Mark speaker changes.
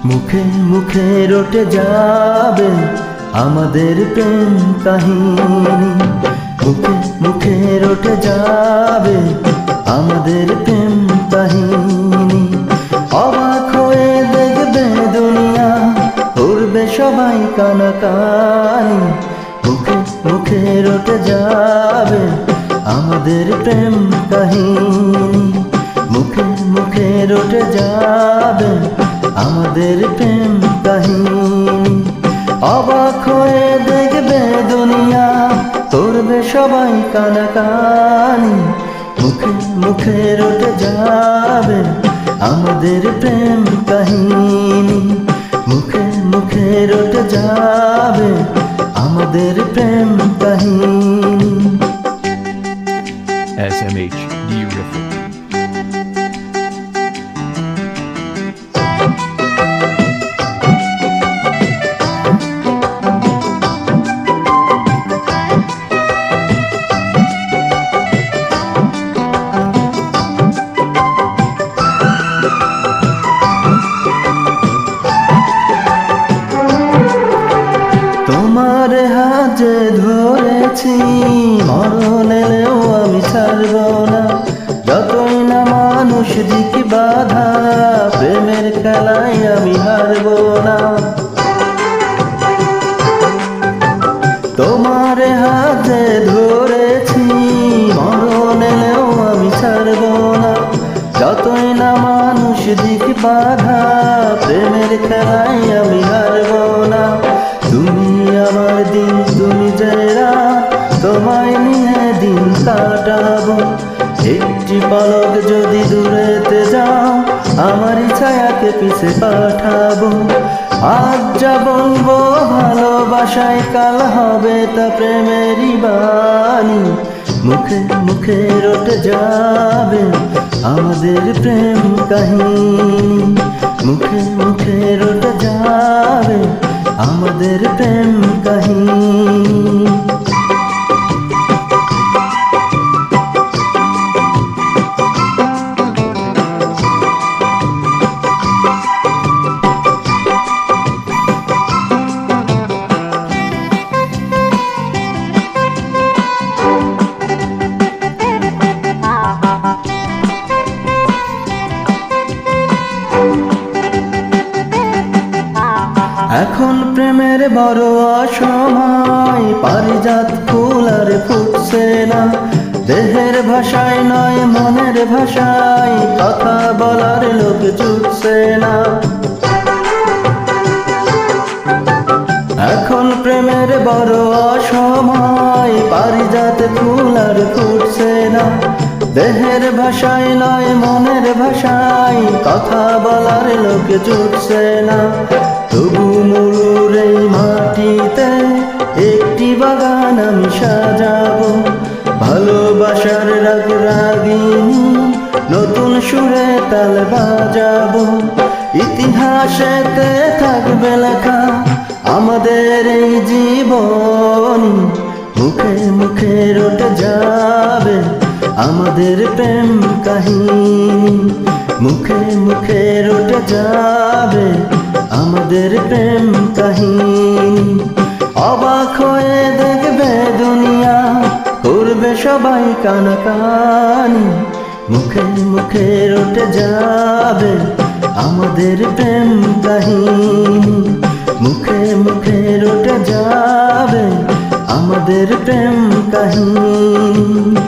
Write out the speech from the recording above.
Speaker 1: মুখে মুখে রটে যাবে আমাদের প্রেম কাহিনী। মুখে মুখে রটে যাবে আমাদের প্রেম কাহিনী। অবাক হয়ে দেখবে দুনিয়া, করবে সবাই কানাকানি। মুখে মুখে রটে যাবে আমাদের প্রেম কাহিনী। মুখে মুখে রটে যাবে আমাদের প্রেম কাহিনী। অবাক হয়ে দেখবে দুনিয়া, করবে সবাই কানাকানি। মুখে মুখে রটে যাবে আমাদের প্রেম কাহিনী। মুখে মুখে রটে যাবে আমাদের প্রেম কাহিনী।
Speaker 2: SMH Beautiful.
Speaker 1: তোমার হাতে ধরেছি, মরণ এলেও আমি ছাড়ব না। যতই না মানুষ দিক বাধা, প্রেমের খেলায় আমি হারব না। তোমার হাতে ধরেছি, মরণ এলেও আমি ছাড়ব না। যতই না মানুষ দিক বাধা, প্রেমের খেলায় আমি হারব না। তুমি আমার দিন, তুমি যারা, তোমায় নিয়ে দিন কাটাবো। একটি পলক যদি দূরেতে যাও, আমারই ছায়াকে পিছে পাঠাবো। আজ যা বলবো ভালোবাসায়, কাল হবে তা প্রেমেরই বাণী। মুখে মুখে রটে যাবে আমাদের প্রেম কাহিনী। মুখে মুখে রটে যাবে আমাদের প্রেম কাহিনী। এখন প্রেমের বড় অসময়, পারিজাত ফুল আর ফুটছে না। দেহের ভাষায় নয় মনের ভাষায়, কথা বলার লোক জুটছে না। এখন প্রেমের বড় অসময়, পারিজাত ফুল আর ফুটছে না। দেহের ভাষায় নয় মনের ভাষায়, কথা বলার লোক জুটছে না। তবু মরুর এই মাটিতে একটি বাগান আমি সাজাবো। ভালোবাসার রাগ রাগিনী, নতুন সুরে তাল বাজাবো। ইতিহাসেতে থাকবে লেখা আমাদের এই জীবনী। মুখে মুখে রটে যাবে আমাদের প্রেম কাহিনী। মুখে মুখে রটে যাবে আমাদের প্রেম কাহিনী। অবাক হয়ে দেখবে দুনিয়া, করবে সবাই কানাকানি। মুখে মুখে রটে যাবে আমাদের প্রেম কাহিনী। মুখে মুখে রটে যাবে আমাদের প্রেম কাহিনী।